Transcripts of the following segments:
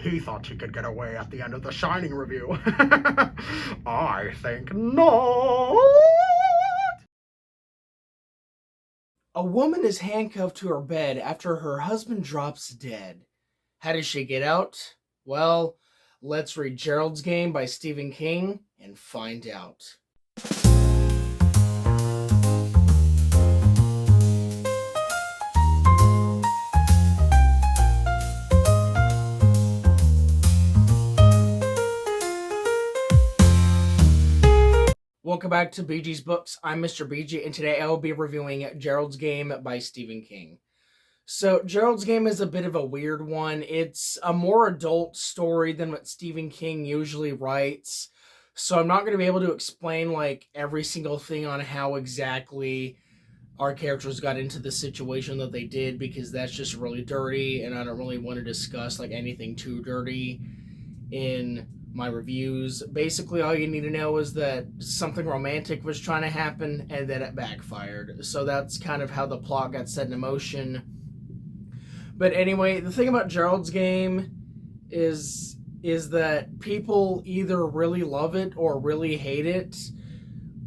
He thought he could get away at the end of the Shining review. I think not. A woman is handcuffed to her bed after her husband drops dead. How does she get out? Well, let's read Gerald's Game by Stephen King and find out. Welcome back to BG's Books. I'm Mr. BG, and today I will be reviewing Gerald's Game by Stephen King. So, Gerald's Game is a bit of a weird one. It's a more adult story than what Stephen King usually writes. So I'm not going to be able to explain, every single thing on how exactly our characters got into the situation that they did, because that's just really dirty, and I don't really want to discuss, anything too dirty in my reviews. Basically, all you need to know is that something romantic was trying to happen, and then it backfired. So that's kind of how the plot got set in motion. But anyway, the thing about Gerald's Game is that people either really love it or really hate it.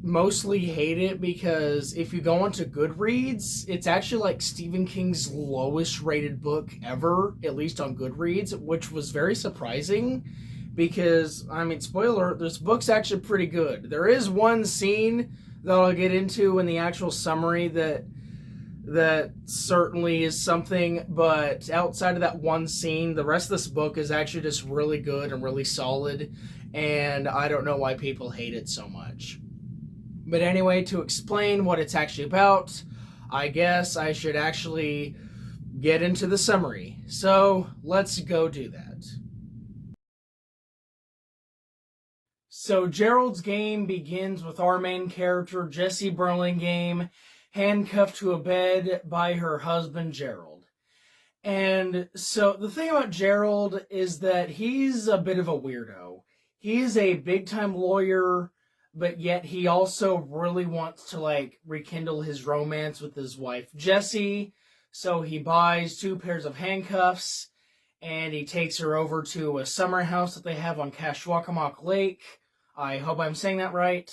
Mostly hate it because if you go onto Goodreads, it's actually Stephen King's lowest rated book ever, at least on Goodreads, which was very surprising because, spoiler, this book's actually pretty good. There is one scene that I'll get into in the actual summary that certainly is something, but outside of that one scene, the rest of this book is actually just really good and really solid, and I don't know why people hate it so much. But anyway, to explain what it's actually about, I guess I should actually get into the summary. So, let's go do that. So, Gerald's Game begins with our main character, Jessie Burlingame, handcuffed to a bed by her husband, Gerald. And so, the thing about Gerald is that he's a bit of a weirdo. He's a big-time lawyer, but yet he also really wants to, rekindle his romance with his wife, Jessie. So he buys 2 pairs of handcuffs, and he takes her over to a summer house that they have on Kashwakamok Lake. I hope I'm saying that right.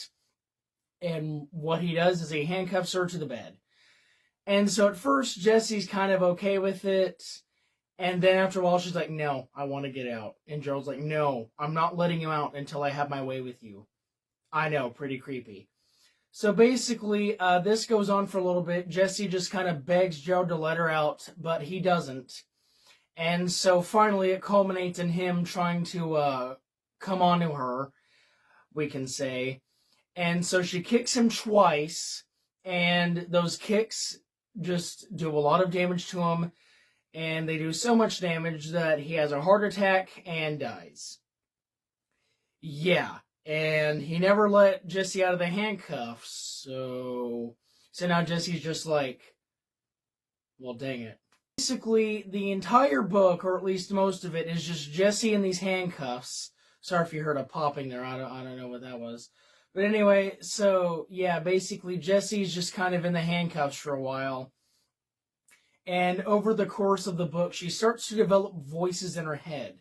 And what he does is he handcuffs her to the bed. And so at first, Jessie's kind of okay with it. And then after a while, she's like, no, I want to get out. And Gerald's like, no, I'm not letting you out until I have my way with you. I know, pretty creepy. So basically, this goes on for a little bit. Jessie just kind of begs Gerald to let her out, but he doesn't. And so finally, it culminates in him trying to come on to her, we can say. And so she kicks him twice, and those kicks just do a lot of damage to him, and they do so much damage that he has a heart attack and dies. Yeah. And he never let Jessie out of the handcuffs, so now Jessie's just like, well, dang it. Basically, the entire book, or at least most of it, is just Jessie in these handcuffs. Sorry if you heard a popping there, I don't know what that was. But anyway, so, yeah, basically Jessie's just kind of in the handcuffs for a while. And over the course of the book, she starts to develop voices in her head.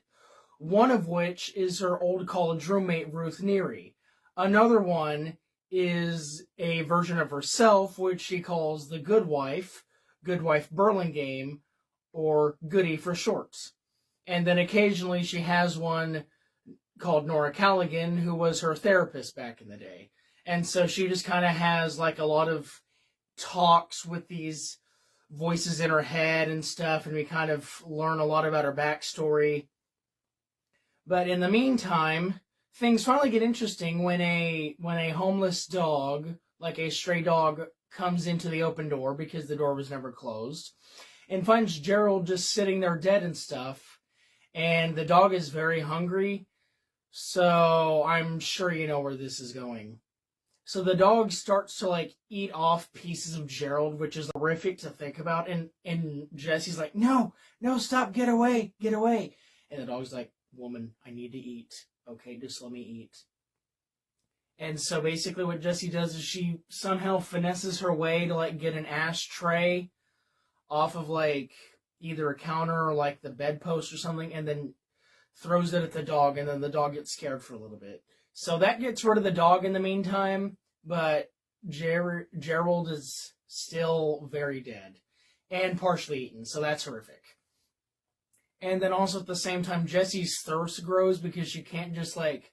One of which is her old college roommate, Ruth Neary. Another one is a version of herself, which she calls the Good Wife Burlingame, or Goody for short. And then occasionally she has one called Nora Callaghan, who was her therapist back in the day. And so she just kind of has a lot of talks with these voices in her head and stuff, and we kind of learn a lot about her backstory. But in the meantime, things finally get interesting when a homeless dog, like a stray dog, comes into the open door because the door was never closed, and finds Gerald just sitting there dead and stuff. And the dog is very hungry, so I'm sure you know where this is going. So the dog starts to eat off pieces of Gerald, which is horrific to think about. And Jessie's like, no, stop, get away. And the dog's like, woman, I need to eat. Okay, just let me eat. And so basically what Jessie does is she somehow finesses her way to get an ashtray off of either a counter or the bedpost or something, and then throws it at the dog, and then the dog gets scared for a little bit. So that gets rid of the dog in the meantime, but Gerald is still very dead and partially eaten, so that's horrific. And then also at the same time, Jessie's thirst grows because she can't just like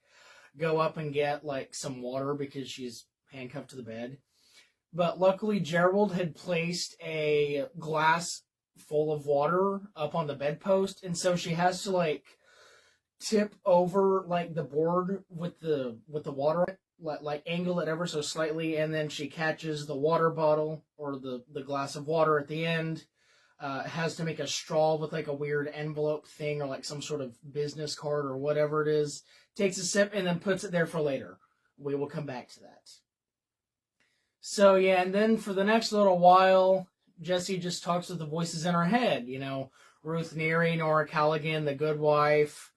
go up and get like some water because she's handcuffed to the bed. But luckily, Gerald had placed a glass full of water up on the bedpost, and so she has to like tip over like the board with the water, like angle it ever so slightly, and then she catches the water bottle or the glass of water at the end. Has to make a straw with like a weird envelope thing or like some sort of business card or whatever it is. Takes a sip and then puts it there for later. We will come back to that. So yeah, and then for the next little while, Jessie just talks with the voices in her head. You know, Ruth Neary, Nora Callaghan, the good wife.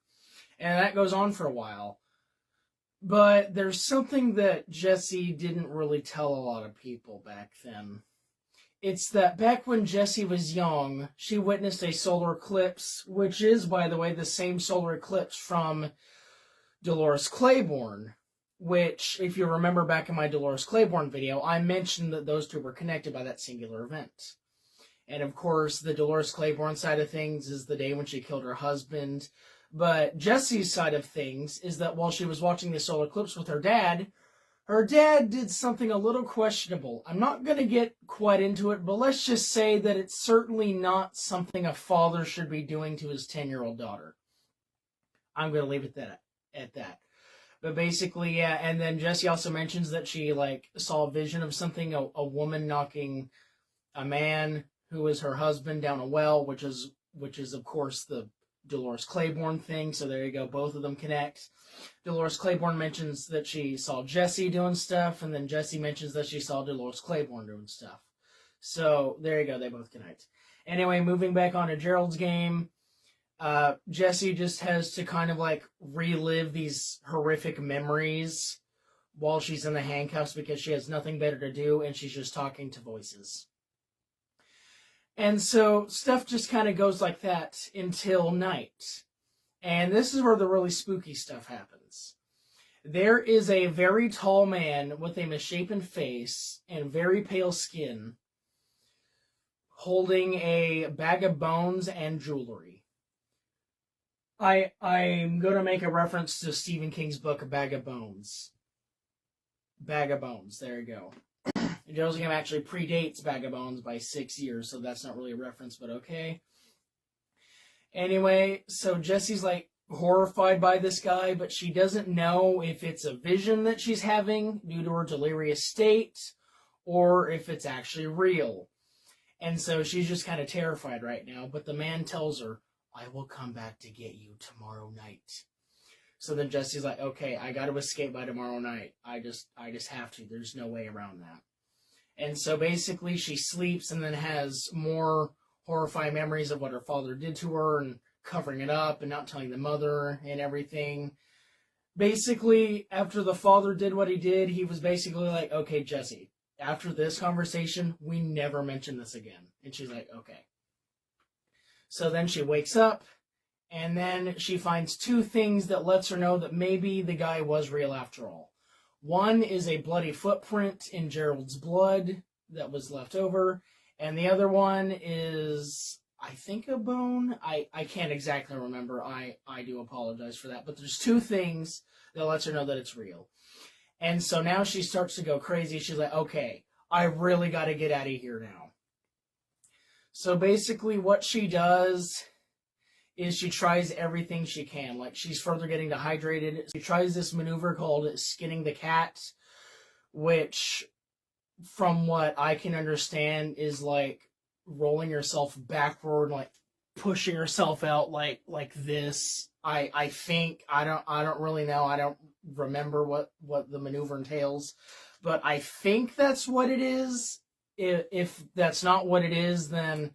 And that goes on for a while. But there's something that Jessie didn't really tell a lot of people back then. It's that back when Jessie was young, she witnessed a solar eclipse, which is, by the way, the same solar eclipse from Dolores Claiborne, which, if you remember back in my Dolores Claiborne video, I mentioned that those two were connected by that singular event. And of course, the Dolores Claiborne side of things is the day when she killed her husband. But Jessie's side of things is that while she was watching the solar eclipse with her dad did something a little questionable. I'm not going to get quite into it, but let's just say that it's certainly not something a father should be doing to his 10-year-old daughter. I'm going to leave it at that. But basically, yeah, and then Jessie also mentions that she, like, saw a vision of something, a woman knocking a man who was her husband down a well, which is, of course, the Dolores Claiborne thing. So there you go, both of them connect. Dolores Claiborne mentions that she saw Jessie doing stuff, and then Jessie mentions that she saw Dolores Claiborne doing stuff. So there you go, they both connect. Anyway, moving back on to Gerald's game, Jessie just has to kind of like relive these horrific memories while she's in the handcuffs because she has nothing better to do, and she's just talking to voices. And so stuff just kind of goes like that until night. And this is where the really spooky stuff happens. There is a very tall man with a misshapen face and very pale skin holding a bag of bones and jewelry. I'm going to make a reference to Stephen King's book, A Bag of Bones. Bag of Bones, there you go. Gerald's game actually predates Bag of Bones by 6 years, so that's not really a reference, but okay. Anyway, so Jessie's like horrified by this guy, but she doesn't know if it's a vision that she's having due to her delirious state or if it's actually real. And so she's just kind of terrified right now, but the man tells her, I will come back to get you tomorrow night. So then Jessie's like, okay, I got to escape by tomorrow night. I just have to. There's no way around that. And so basically she sleeps and then has more horrifying memories of what her father did to her and covering it up and not telling the mother and everything. Basically, after the father did what he did, he was basically like, okay, Jessie, after this conversation, we never mention this again. And she's like, okay. So then she wakes up, and then she finds two things that lets her know that maybe the guy was real after all. One is a bloody footprint in Gerald's blood that was left over, and the other one is, I think, a bone. I can't exactly remember. I do apologize for that. But there's two things that lets her know that it's real. And so now she starts to go crazy. She's like, okay, I really got to get out of here now. So basically what she does is she tries everything she can. Like, she's further getting dehydrated. She tries this maneuver called skinning the cat, which, from what I can understand, is like rolling yourself backward, like pushing yourself out like this. I think, I don't really know. I don't remember what the maneuver entails, but I think that's what it is. If that's not what it is, then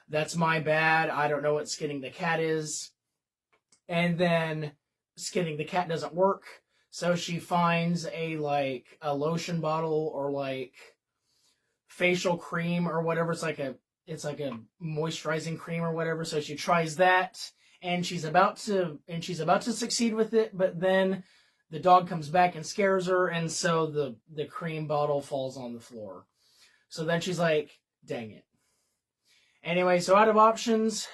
that's my bad. I don't know what skinning the cat is. And then skinning the cat doesn't work. So she finds a lotion bottle or like facial cream or whatever. It's like a moisturizing cream or whatever. So she tries that and she's about to succeed with it, but then the dog comes back and scares her, and so the cream bottle falls on the floor. So then she's like, dang it. Anyway, so out of options,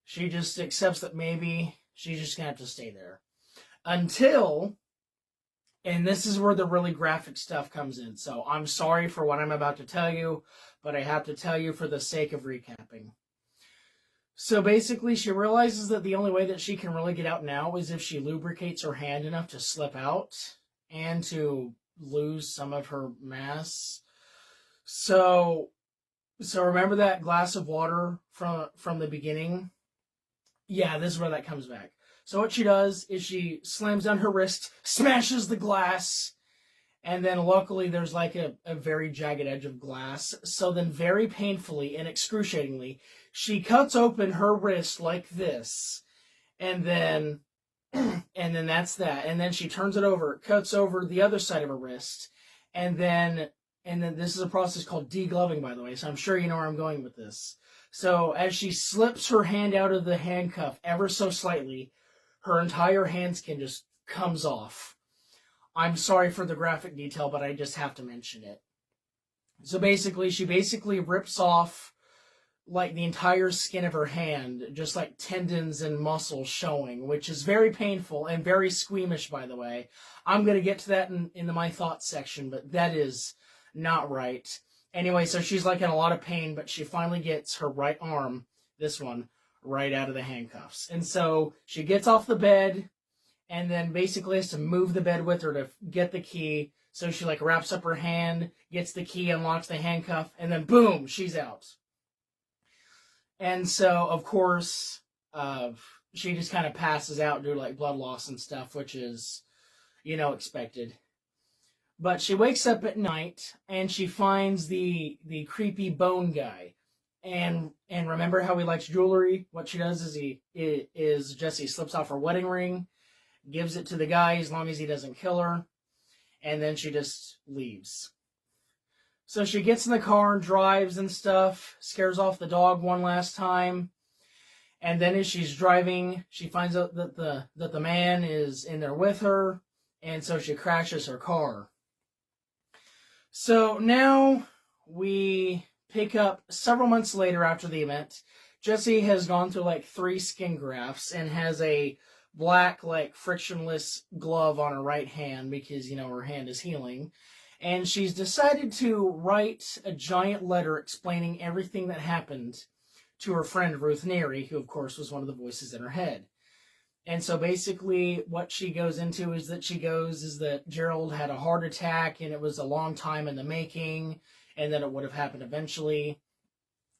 she just accepts that maybe she's just gonna have to stay there. Until, and this is where the really graphic stuff comes in. So I'm sorry for what I'm about to tell you, but I have to tell you for the sake of recapping. So basically, she realizes that the only way that she can really get out now is if she lubricates her hand enough to slip out and to lose some of her mass. So remember that glass of water from the beginning? Yeah, this is where that comes back. So what she does is she slams down her wrist, smashes the glass, and then luckily there's like a very jagged edge of glass. So then very painfully and excruciatingly, she cuts open her wrist like this. And then that's that. And then she turns it over, cuts over the other side of her wrist. And then this is a process called degloving, by the way. So I'm sure you know where I'm going with this. So as she slips her hand out of the handcuff ever so slightly, her entire hand skin just comes off. I'm sorry for the graphic detail, but I just have to mention it. So basically, she rips off like the entire skin of her hand, just like tendons and muscles showing, which is very painful and very squeamish, by the way. I'm going to get to that in my thoughts section, but that is not right. Anyway, so she's like in a lot of pain, but she finally gets her right arm, this one, right out of the handcuffs. And so she gets off the bed and then basically has to move the bed with her to get the key. So she like wraps up her hand, gets the key, unlocks the handcuff, and then boom, she's out. And so, of course, she just kind of passes out due to like blood loss and stuff, which is, expected. But she wakes up at night and she finds the creepy bone guy. And remember how he likes jewelry? What she does is Jessie slips off her wedding ring, gives it to the guy as long as he doesn't kill her, and then she just leaves. So she gets in the car and drives and stuff, scares off the dog one last time, and then as she's driving, she finds out that the man is in there with her, and so she crashes her car. So now we pick up several months later after the event. Jessie has gone through like 3 skin grafts and has a black, like, frictionless glove on her right hand because, her hand is healing. And she's decided to write a giant letter explaining everything that happened to her friend Ruth Neary, who, of course, was one of the voices in her head. And so basically what she goes into is that Gerald had a heart attack and it was a long time in the making and that it would have happened eventually.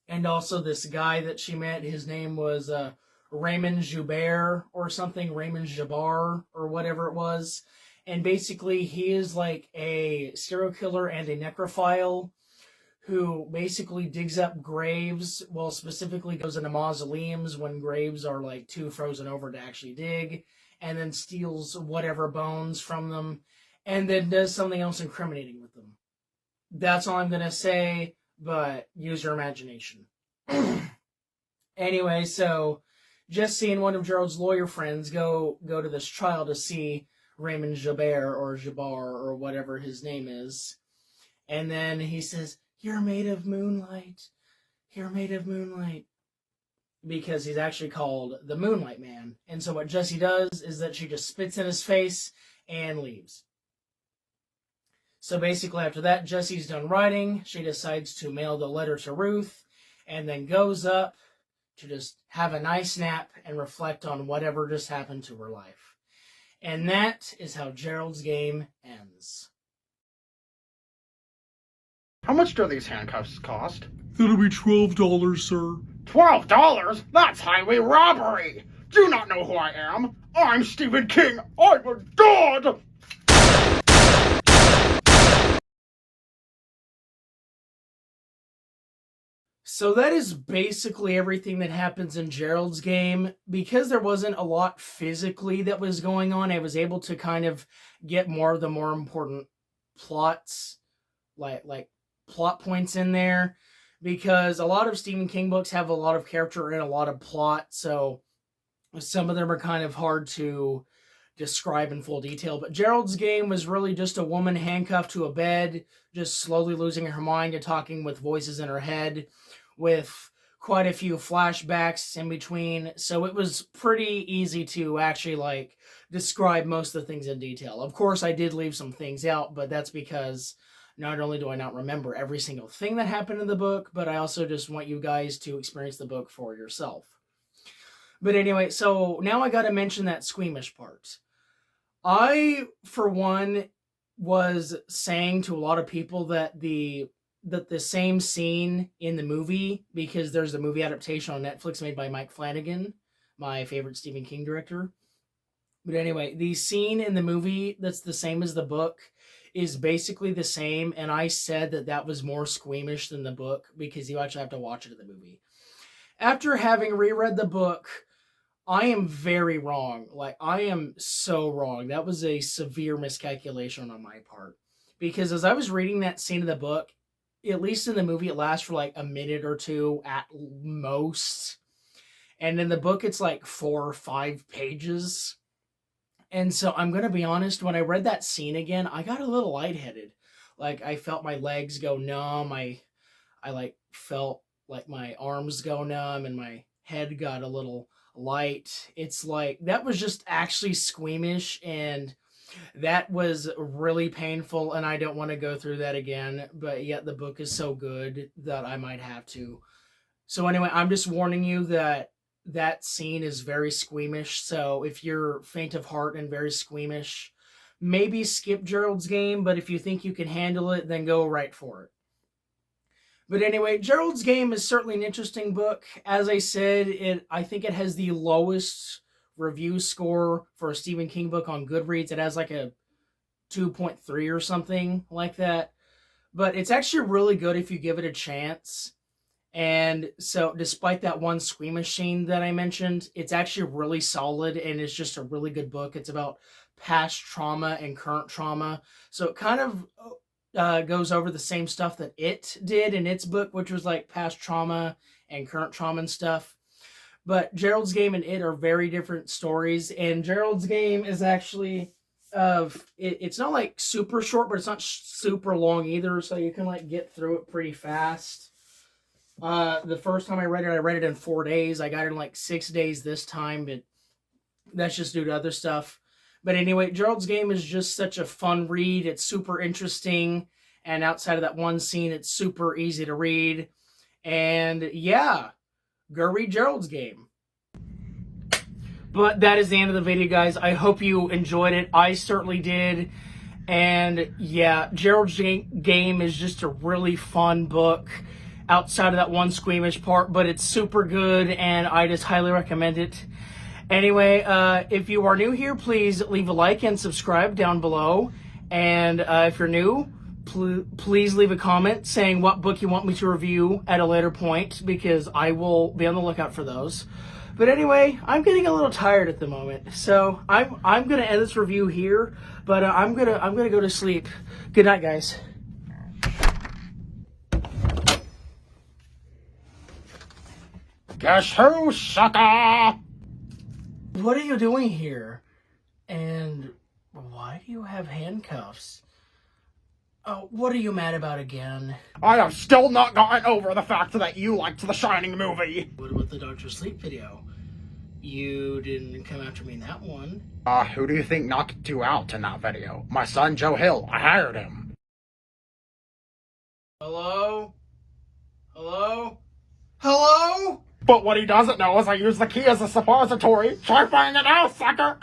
And also this guy that she met, his name was Raymond Joubert or something, Raymond Jabbar or whatever it was. And basically he is like a serial killer and a necrophile who basically digs up graves, well, specifically goes into mausoleums when graves are like too frozen over to actually dig, and then steals whatever bones from them, and then does something else incriminating with them. That's all I'm going to say, but use your imagination. Anyway, so Jessie and one of Gerald's lawyer friends go to this trial to see Raymond Jabbar or whatever his name is. And then he says, "You're made of moonlight. You're made of moonlight." Because he's actually called the Moonlight Man. And so what Jessie does is that she just spits in his face and leaves. So basically after that, Jessie's done writing. She decides to mail the letter to Ruth and then goes up to just have a nice nap and reflect on whatever just happened to her life. And that is how Gerald's game ends. How much do these handcuffs cost? That'll be $12, sir. $12? That's highway robbery! Do you not know who I am? I'm Stephen King! I'm a god! So that is basically everything that happens in Gerald's game. Because there wasn't a lot physically that was going on, I was able to kind of get more of the more important plots, like plot points in there. Because a lot of Stephen King books have a lot of character and a lot of plot, so Some of them are kind of hard to describe in full detail, but Gerald's Game was really just a woman handcuffed to a bed, just slowly losing her mind and talking with voices in her head, with quite a few flashbacks in between. So it was pretty easy to actually like describe most of the things in detail. Of course, I did leave some things out, but that's because not only do I not remember every single thing that happened in the book, but I also just want you guys to experience the book for yourself. But anyway, so now I got to mention that squeamish part. I, for one, was saying to a lot of people that the same scene in the movie, because there's a movie adaptation on Netflix made by Mike Flanagan, my favorite Stephen King director. But anyway, the scene in the movie that's the same as the book is basically the same, and I said that that was more squeamish than the book because you actually have to watch it in the movie. After having reread the book, I am very wrong. Like, I am so wrong. That was a severe miscalculation on my part. Because as I was reading that scene in the book, at least in the movie, it lasts for like a minute or two at most. And in the book, it's like 4 or 5 pages. And so I'm going to be honest, when I read that scene again, I got a little lightheaded. Like, I felt my legs go numb. I like felt like my arms go numb and my head got a little light. It's like, that was just actually squeamish, and that was really painful, and I don't want to go through that again, but yet the book is so good that I might have to. So anyway, I'm just warning you that that scene is very squeamish, so if you're faint of heart and very squeamish, maybe skip Gerald's Game, but if you think you can handle it, then go right for it. But anyway, Gerald's Game is certainly an interesting book. As I said, I think it has the lowest review score for a Stephen King book on Goodreads. It has like a 2.3 or something like that. But it's actually really good if you give it a chance. And so despite that one squeamish scene that I mentioned, it's actually really solid, and it's just a really good book. It's about past trauma and current trauma. So it kind of goes over the same stuff that it did in its book, which was like past trauma and current trauma and stuff. But Gerald's Game and it are very different stories. And Gerald's Game is actually it's not like super short, but it's not super long either, so you can like get through it pretty fast. The first time I read it in 4 days. I got it in like 6 days this time, but that's just due to other stuff. But anyway, Gerald's Game is just such a fun read. It's super interesting. And outside of that one scene, it's super easy to read. And yeah, go read Gerald's Game. But that is the end of the video, guys. I hope you enjoyed it. I certainly did. And yeah, Gerald's Game is just a really fun book outside of that one squeamish part. But it's super good, and I just highly recommend it. Anyway, if you are new here, please leave a like and subscribe down below. And if you're new, please leave a comment saying what book you want me to review at a later point, because I will be on the lookout for those. But anyway, I'm getting a little tired at the moment, so I'm gonna end this review here. But I'm gonna go to sleep. Good night, guys. Guess who, sucker? What are you doing here? And why do you have handcuffs? Oh, what are you mad about again? I have still not gotten over the fact that you liked the Shining movie. What about the Dr. Sleep video? You didn't come after me in that one. Who do you think knocked you out in that video? My son, Joe Hill. I hired him. Hello? Hello? Hello? But what he doesn't know is I use the key as a suppository. Try finding it out, sucker!